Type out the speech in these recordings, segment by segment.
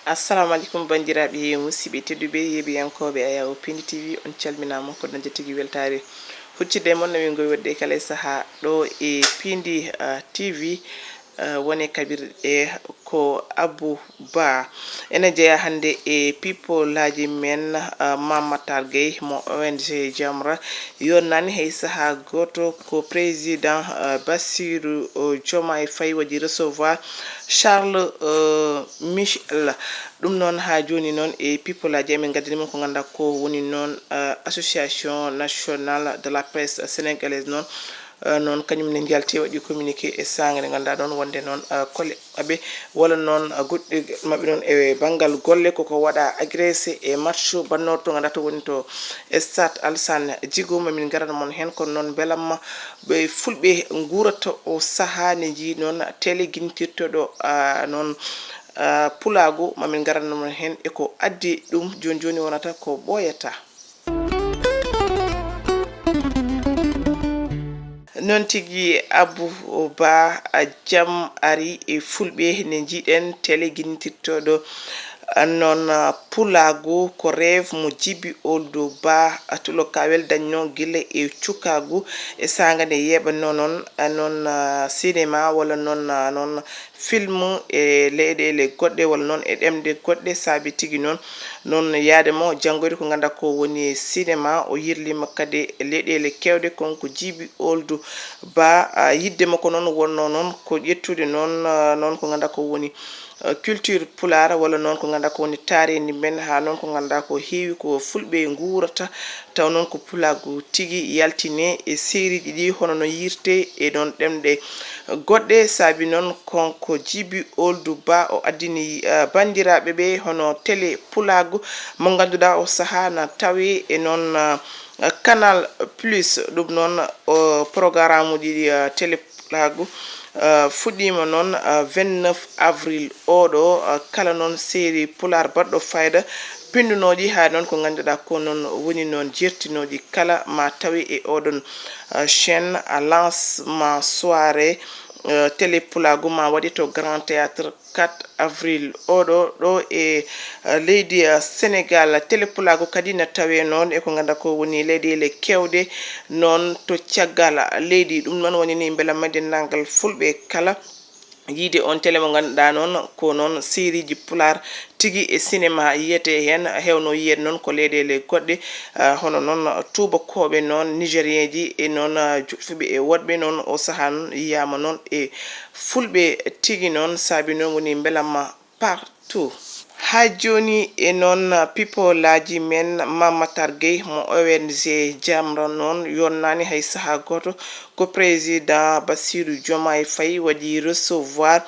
Assalamu alaikum bandiraɓe musidɓe tedduɓe yeɓiyankoɓe Ayaw Pindi TV on calminama ko dañde tigui weltare huccidde mon no min gowi wadde kala saaha ɗo e Pindi TV woni kabirɗe ko Abou Ba ene jeeya hande e people aji men Mame Matar Gueye mo ONG Jamra yonnani hay saaha goto ko président Bassirou Diomaye Faye waɗi recevoir Charles Michel ɗum noon ha joni noon e people aji emin gaddanima ko ganduɗa ko woni noon association nationale de la presse sénégalaise noon non kañum ne jalti waɗi communiqué e sangre ganduɗa ɗon wonde noon kolle mabɓe walla noon goɗɗi mabɓe noon e banggal golle koko waɗa agressé e match bannoɗo to ganduɗa to woni to stade Alassane Djigo mamin garana mon hen kono noon beelamma ɓe fulɓe guurata o saaha ne jii noon télé guintirtoɗo noon pulago mamin garana mon hen eko addi ɗum joni joni wonata ko ɓooyata non tigui Abou Ba jaam ari e fulɓe ne jiiɗen télé guintirtoɗo non pulago ko rêve mo Djiby Ould Ba tulo kawel dañno guila e cukagu e saga nde yeɓanno noon non cinéma walla noon film e leyɗele goɗɗe walla noon e ɗemɗe goɗɗe saabi tigui noon yaademo janggoyde ko ganduɗa ko woni cinéma o yirlima kadi e leyɗele kewɗe konko Djiby Ould Ba yiddema ko noon wonno noon ko ƴettude noon ko ganduɗa ko woni culture pular walla noon ko ganduɗa ko woni taaridi men ha noon ko ganduɗa ko heewi ko fulɓe guurata taw noon ko pulago tigui yaltine e série ɗi hono no yirte e noon ɗemɗe goɗɗe saabi noon konko Djiby Ould Ba o addini bandiraɓeɓe hono télé pulago mo ganduɗa o saaha na tawe e noon canal plus ɗum noon programme uji télé pulago fuɗɗima noon 29 avril oɗo kala noon série pular baɗɗo fayida pindunoɗi ha noon ko ganduɗa ko noon woni noon jertinoɗi kala ma tawi e oɗon chaîne lancement soirée télé pulago ma waɗi to grand théâtre 4 avril oɗo ɗo e leydi Sénégal télé pulago kadi ne tawe noon e ko ganduɗa ko woni leyɗele kewɗe noon to caggal leydi ɗum noon woni ni beela madinnagal fulɓe kala yiide on télé mo ganduɗa noon ko noon série ji pular tigui e cinéma yiyete hen hewno yiyede noon ko leyɗele goɗɗe hono noon tubakoɓe noon nigérien ji e noon juɗfuɓe e woɗɓe noon o saaha noon yiyama noon e fulɓe tigui noon saabi noon woni beelamma partout ha joni e noon people aji men Mame Matar Gueye mo ONG Jamra noon yonnani hay saaha goto ko président Bassirou Diomaye Faye waɗi recevoir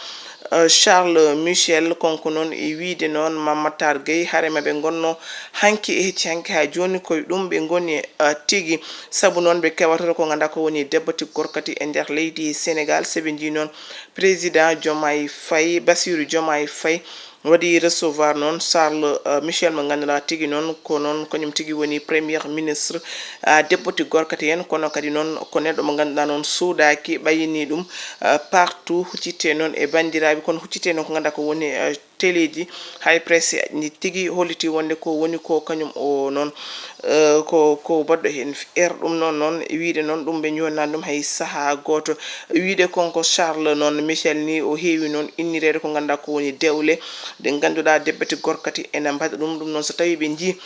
Charles Michel konko noon e wiide noon Mame Matar Gueye harema ɓe gonno hanki e hecci hanki ha joni koye ɗum ɓe goni tigui saabu noon ɓe kewatono ko ganduɗa ko woni debbo tigui gorkati e nder leydi Sénégal sooɓe jii noon président Diomaye Faye Bassirou Diomaye Faye waɗi recevoir noon Charles Michel mo ganduɗa tigui noon ko noon kañum tigui woni premier ministre debbo tigui gorkati hen kono kadi noon ko neɗɗo mo ganduɗa noon suudaki ɓayini ɗum partout huccite noon e bandiraɓe kono huccite noon ko ganduɗa ko woni télé ji hay presse ni tigui holliti wonde ko woni ko kañum o noon ko baɗɗo hen ɗum noon wiide noon ɗum ɓe jonnani ɗum hay saaha goto wiide konko Charles noon Michel ni o heewi noon innirede ko ganduɗa ko woni dewle ɗe ganduɗa debbo gorkati ene mbaɗa ɗum noon so tawi ɓe jii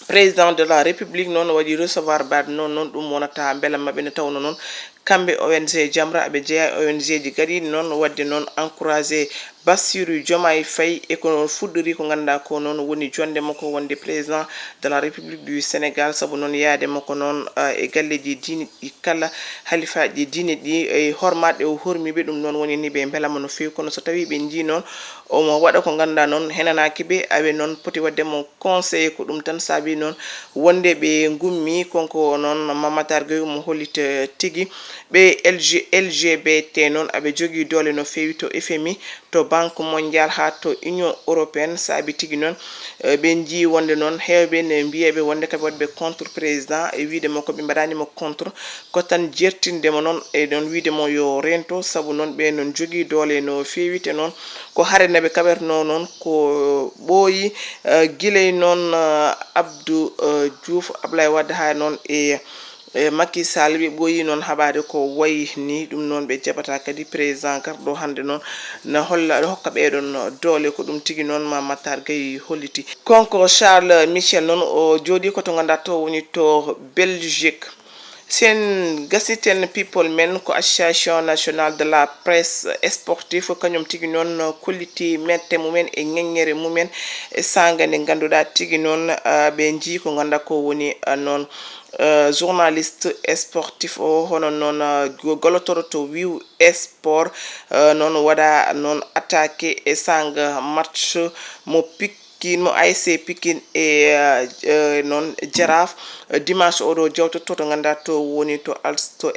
président de la république noon waɗi recevoir bade noon ɗum wonata beela mabɓe ne tawno noon kamɓe ONG Jamra aɓe jeeya ONG ji kadi noon wadde noon encouragé Bassirou Diomaye Faye e ko noon fuɗɗori ko ganduɗa ko noon woni jonde makko wonde président de la république du Sénégal saabu noon yaade makko noon e galleji diine ɗi kala halifaji diine ɗi e hormatɗe o hormiɓe ɗum noon woni ni ɓe beelama no fewi kono so tawi ɓe jii noon omo waɗa ko ganduɗa noon henanaki ɓe awe noon poti waddemo conseillé ko ɗum tan saabi noon wonde ɓe gummi konko noon Mame Matar Gueye mo hollita tigui ɓe LGBT noon aɓe jogui doole no fewi to FMI to banque mondial ha to union européenne saabi tigi noon ɓe jii wonde noon hewɓe ne mbiyaɓe wonde kaɓe waɗɓe contre président e wiide mo koɓe mbaɗanimo contre ko tan jertindemo noon e ɗon wiidemo yo rento saabu noon ɓe noon jogui doole no fewi te noon ko harenaɓe kaɓerno noon ko ɓooyi guiley noon Abdou Diouf Ablaye Wade ha noon e Macky Sall ɓe ɓooyi noon haɓade ko wayi ni ɗum noon ɓe jaɓata kadi président garɗo hande noon no holla hokka ɓeɗon doole ko ɗum tigui noon ma Matar Gueye holliti konko Charles Michel noon o jooɗi ko to ganduɗa to woni to Belgique sen gasiten people men ko association nationale de la presse sportif kañum tigui noon kolliti mette mumen e ŋeŋŋere mumen e sanga nde ganduɗa tigui noon ɓe jii ko ganduɗa ko woni noon journaliste sportif o hono noon golotoro to wiw sport noon waɗa noon attaqué e sanga match mo mo ASC Pikine e noon Jaraaf dimanche oɗo jawtoto to ganduɗa to woni to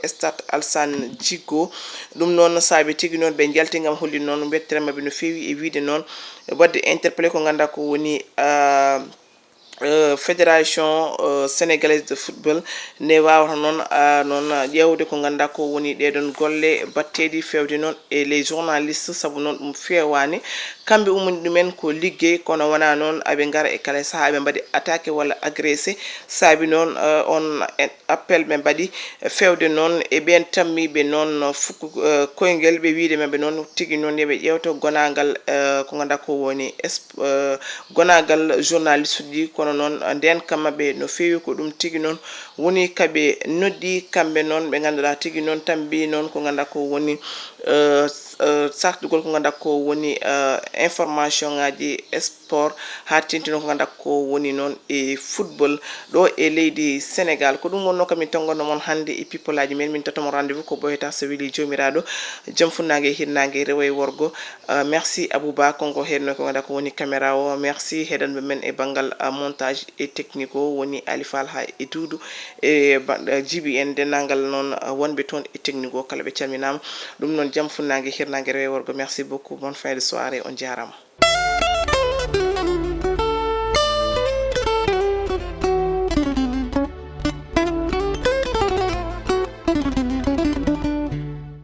stade Alassane Djigo ɗum noon saabi tigui noon ɓe jalti gam holli noon bettiramaɓe no fewi e wiide noon wadde interpellé ko ganduɗa ko woni fédération sénégalaise de football ne wawata noon noon ƴewde ko ganduɗa ko woni ɗeɗon golle batteɗi fewde noon e les journalistes saabu noon ɗum fewani kamɓe umoni ɗumen ko liggey kono wona noon aɓe gara e kala saaha ɓe mbaɗi attaqué walla agressé saabi noon on appel ɓe mbaɗi fewde noon e ɓen tammiɓe noon fukk koyguel ɓe wiide maɓe noon tigui noon yooɓe ƴewto gonagal ko ganduɗa ko woni gonagal journaliste uji kono noon nden kammaɓe no fewi ko ɗum tigui noon woni kaɓe noddi kamɓe noon ɓe ganduɗa tigui noon tambi noon ko ganduɗa ko woni sartugol ko ganduɗa ko woni information ngaji sport ha tentino ko ganduɗa ko woni noon e football ɗo e leydi Sénégal ko ɗum wonno kamin tongonno moon hande e people aji men min totomo rendez-vous ko boyata so weeli jomiraɗo jaam funnague e hirnague rewo e worgo merci Abouba konko henno ko ganduɗa ko woni caméra o merci heɗanɓe men e banggal montage et technique o woni Alifal ha e Doudou e Djiby en dennagal noon wonɓe toon e technique o kala ɓe calminama ɗum noon jaam funnague e hirnague rewo e worgo merci beaucoup bonne fin de soirée on jarama.